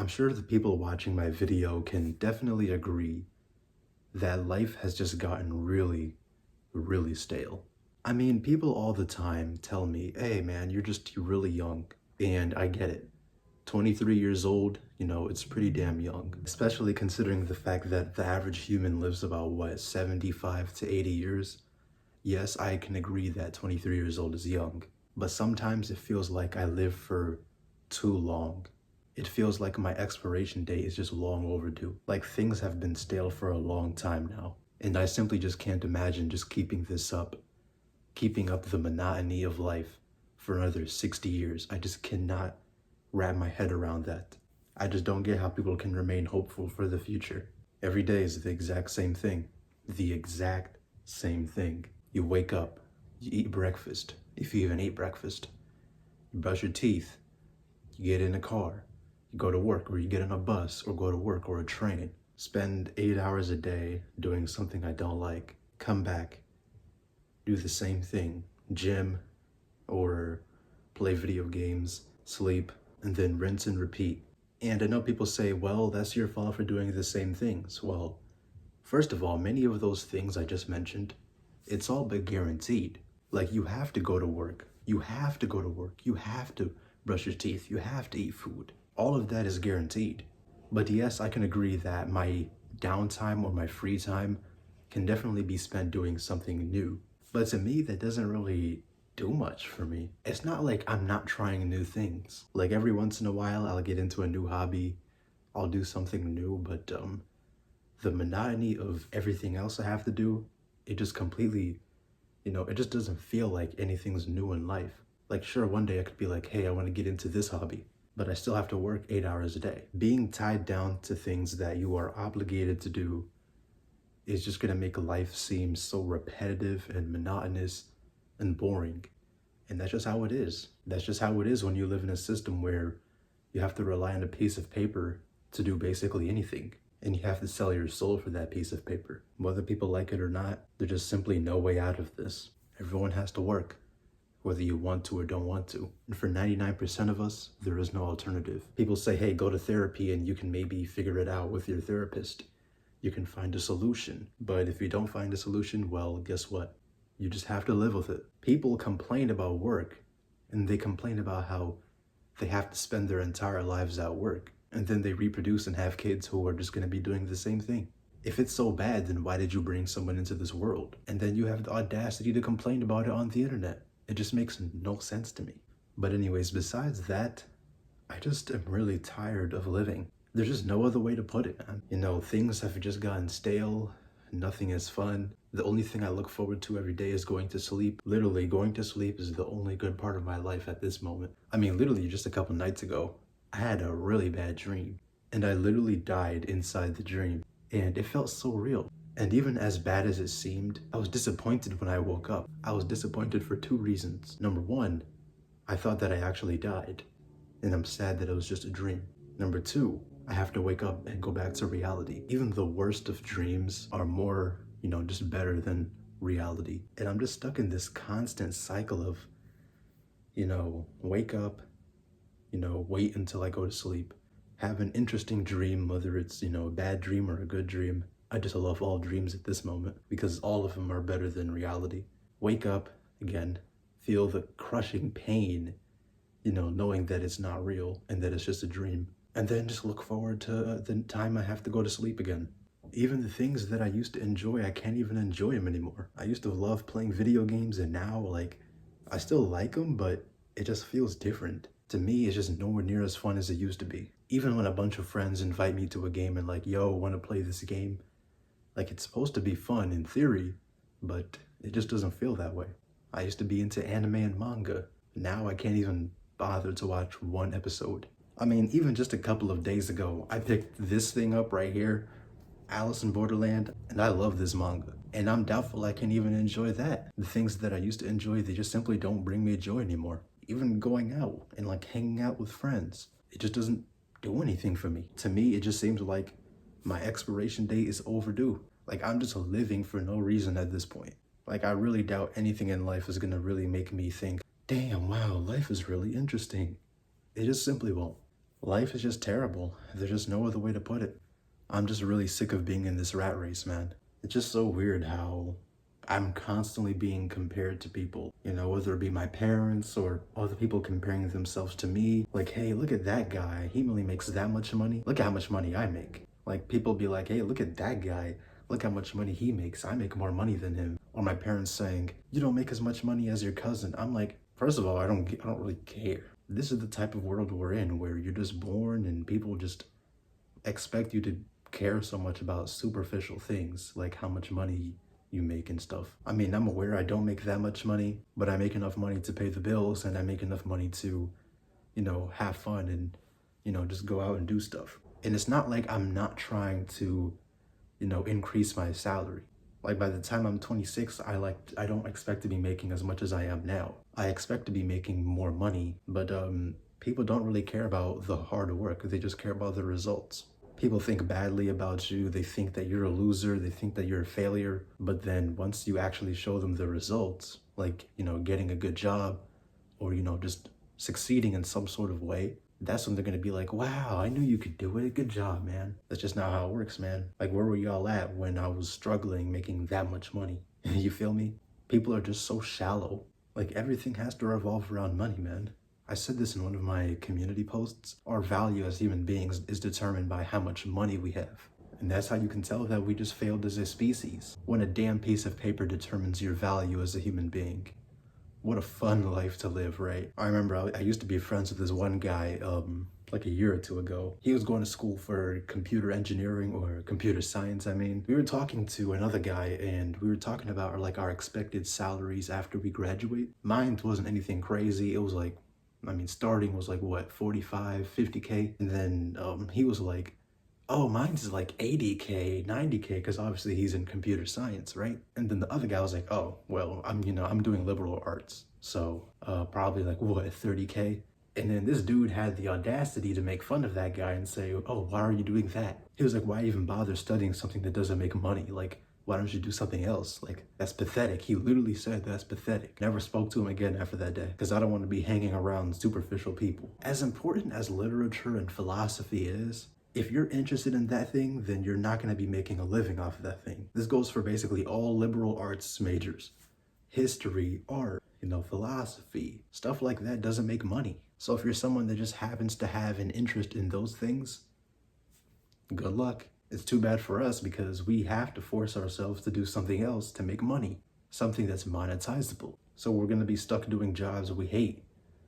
I'm sure the people watching my video can definitely agree that life has just gotten really, really stale. I mean, people all the time tell me, hey man, you're really young. And I get it. 23 years old, it's pretty damn young, especially considering the fact that the average human lives about, what, 75 to 80 years? Yes, I can agree that 23 years old is young, but sometimes it feels like I live for too long. It feels like my expiration date is just long overdue. Like things have been stale for a long time now. And I simply just can't imagine just keeping this up, keeping up the monotony of life for another 60 years. I just cannot wrap my head around that. I just don't get how people can remain hopeful for the future. Every day is the exact same thing. The exact same thing. You wake up, you eat breakfast, if you even eat breakfast. You brush your teeth, you get in a car, you go to work, or you get on a bus, or go to work, or a train. Spend 8 hours a day doing something I don't like. Come back, do the same thing, gym, or play video games, sleep, and then rinse and repeat. And I know people say, well, that's your fault for doing the same things. Well, first of all, many of those things I just mentioned, it's all but guaranteed. Like, you have to go to work. You have to go to work. You have to brush your teeth. You have to eat food. All of that is guaranteed. But yes, I can agree that my downtime or my free time can definitely be spent doing something new. But to me, that doesn't really do much for me. It's not like I'm not trying new things. Like every once in a while, I'll get into a new hobby. I'll do something new, but the monotony of everything else I have to do, it just completely, it just doesn't feel like anything's new in life. Like sure, one day I could be like, hey, I want to get into this hobby, but I still have to work 8 hours a day. Being tied down to things that you are obligated to do is just gonna make life seem so repetitive and monotonous and boring. And that's just how it is. That's just how it is when you live in a system where you have to rely on a piece of paper to do basically anything. And you have to sell your soul for that piece of paper. Whether people like it or not, there's just simply no way out of this. Everyone has to work, whether you want to or don't want to. And for 99% of us, there is no alternative. People say, hey, go to therapy and you can maybe figure it out with your therapist. You can find a solution. But if you don't find a solution, well, guess what? You just have to live with it. People complain about work, and they complain about how they have to spend their entire lives at work, and then they reproduce and have kids who are just going to be doing the same thing. If it's so bad, then why did you bring someone into this world? And then you have the audacity to complain about it on the internet. It just makes no sense to me. But anyways, besides that, I just am really tired of living. There's just no other way to put it, man. Things have just gotten stale. Nothing is fun. The only thing I look forward to every day is going to sleep. Literally, going to sleep is the only good part of my life at this moment. I mean, literally just a couple nights ago, I had a really bad dream. And I literally died inside the dream. And it felt so real. And even as bad as it seemed, I was disappointed when I woke up. I was disappointed for two reasons. Number one, I thought that I actually died. And I'm sad that it was just a dream. Number two, I have to wake up and go back to reality. Even the worst of dreams are more, just better than reality. And I'm just stuck in this constant cycle of, wake up, wait until I go to sleep, have an interesting dream, whether it's, a bad dream or a good dream. I just love all dreams at this moment because all of them are better than reality. Wake up again, feel the crushing pain, knowing that it's not real and that it's just a dream. And then just look forward to the time I have to go to sleep again. Even the things that I used to enjoy, I can't even enjoy them anymore. I used to love playing video games, and now, I still like them, but it just feels different. To me, it's just nowhere near as fun as it used to be. Even when a bunch of friends invite me to a game and yo, want to play this game? It's supposed to be fun in theory, but it just doesn't feel that way. I used to be into anime and manga. Now I can't even bother to watch one episode. I mean, even just a couple of days ago, I picked this thing up right here, Alice in Borderland, and I love this manga. And I'm doubtful I can even enjoy that. The things that I used to enjoy, they just simply don't bring me joy anymore. Even going out and hanging out with friends, it just doesn't do anything for me. To me, it just seems like my expiration date is overdue. I'm just living for no reason at this point. I really doubt anything in life is gonna really make me think, damn, wow, life is really interesting. It just simply won't. Life is just terrible. There's just no other way to put it. I'm just really sick of being in this rat race, man. It's just so weird how I'm constantly being compared to people, whether it be my parents or other people comparing themselves to me. Like, hey, look at that guy. He only makes that much money. Look at how much money I make. Like, people be like, hey, look at that guy. Look how much money he makes. I make more money than him. Or my parents saying, you don't make as much money as your cousin. I'm like, first of all, I don't really care. This is the type of world we're in where you're just born and people just expect you to care so much about superficial things, like how much money you make and stuff. I mean, I'm aware I don't make that much money, but I make enough money to pay the bills and I make enough money to, have fun and, just go out and do stuff. And it's not like I'm not trying to, increase my salary. Like by the time I'm 26, I don't expect to be making as much as I am now. I expect to be making more money, but people don't really care about the hard work. They just care about the results. People think badly about you. They think that you're a loser. They think that you're a failure. But then once you actually show them the results, like, getting a good job or, just succeeding in some sort of way, that's when they're gonna be like, wow, I knew you could do it. Good job, man. That's just not how it works, man. Like, where were y'all at when I was struggling making that much money? You feel me? People are just so shallow. Like, everything has to revolve around money, man. I said this in one of my community posts. Our value as human beings is determined by how much money we have. And that's how you can tell that we just failed as a species. When a damn piece of paper determines your value as a human being. What a fun life to live, right? I remember I used to be friends with this one guy, like a year or two ago. He was going to school for computer engineering or computer science, I mean. We were talking to another guy and we were talking about our expected salaries after we graduate. Mine wasn't anything crazy. It was like, starting was like what, 45, 50K? And then he was like, oh, mine's is like 80K, 90K, because obviously he's in computer science, right? And then the other guy was like, oh, well, I'm doing liberal arts. So probably like what, 30K? And then this dude had the audacity to make fun of that guy and say, oh, why are you doing that? He was like, why even bother studying something that doesn't make money? Like, why don't you do something else? Like, that's pathetic. He literally said that's pathetic. Never spoke to him again after that day because I don't want to be hanging around superficial people. As important as literature and philosophy is, if you're interested in that thing, then you're not going to be making a living off of that thing. This goes for basically all liberal arts majors. History, art, philosophy, stuff like that doesn't make money. So if you're someone that just happens to have an interest in those things, good luck. It's too bad for us because we have to force ourselves to do something else to make money, something that's monetizable. So we're going to be stuck doing jobs we hate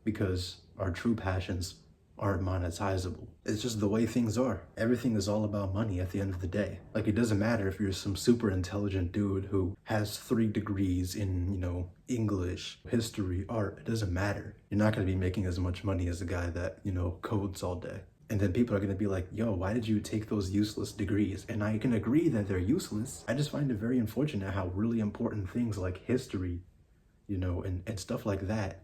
because our true passions aren't monetizable. It's just the way things are. Everything is all about money at the end of the day. Like, it doesn't matter if you're some super intelligent dude who has 3 degrees in, English, history, art. It doesn't matter. You're not going to be making as much money as a guy that, codes all day. And then people are going to be like, yo, why did you take those useless degrees? And I can agree that they're useless. I just find it very unfortunate how really important things like history, and stuff like that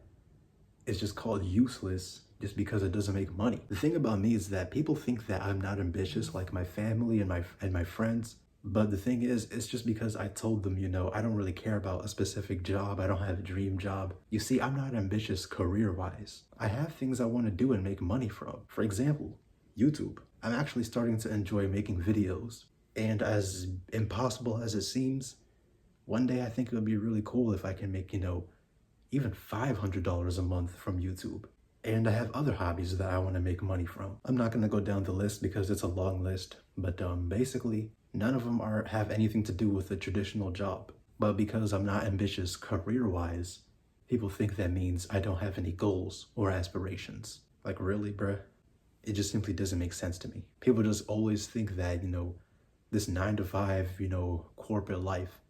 is just called useless just because it doesn't make money. The thing about me is that people think that I'm not ambitious like my family and my friends. But the thing is, it's just because I told them, I don't really care about a specific job. I don't have a dream job. You see, I'm not ambitious career-wise. I have things I want to do and make money from. For example, YouTube. I'm actually starting to enjoy making videos. And as impossible as it seems, one day I think it would be really cool if I can make, even $500 a month from YouTube. And I have other hobbies that I want to make money from. I'm not going to go down the list because it's a long list, but basically, none of them have anything to do with a traditional job. But because I'm not ambitious career-wise, people think that means I don't have any goals or aspirations. Like, really, bruh? It just simply doesn't make sense to me. People just always think that, this 9-to-5, corporate life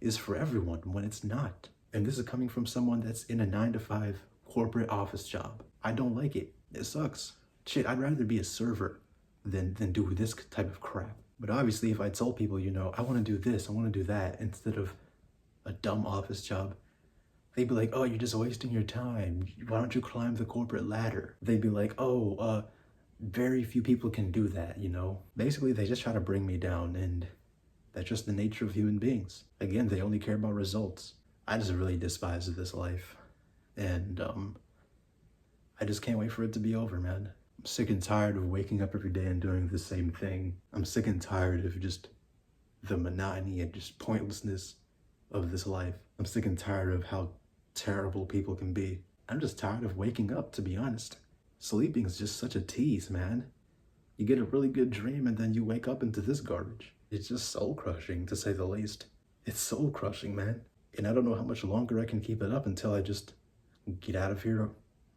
is for everyone when it's not. And this is coming from someone that's in a 9-to-5 corporate office job. I don't like it. It sucks. Shit, I'd rather be a server than do this type of crap. But obviously, if I told people, I want to do this, I want to do that, instead of a dumb office job, they'd be like, oh, you're just wasting your time. Why don't you climb the corporate ladder? They'd be like, oh, very few people can do that, Basically, they just try to bring me down, and that's just the nature of human beings. Again, they only care about results. I just really despise this life. And I just can't wait for it to be over, man. I'm sick and tired of waking up every day and doing the same thing. I'm sick and tired of just the monotony and just pointlessness of this life. I'm sick and tired of how terrible people can be. I'm just tired of waking up, to be honest. Sleeping is just such a tease, man. You get a really good dream and then you wake up into this garbage. It's just soul crushing, to say the least. It's soul crushing, man. And I don't know how much longer I can keep it up until I just get out of here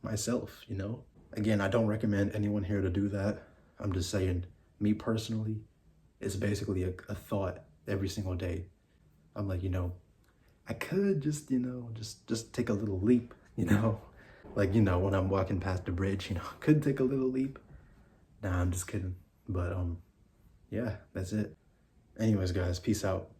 myself, you know? Again, I don't recommend anyone here to do that. I'm just saying, me personally, it's basically a thought every single day. I'm like, I could just, just take a little leap, Like, when I'm walking past the bridge, I could take a little leap. Nah, I'm just kidding. But, yeah, that's it. Anyways, guys, peace out.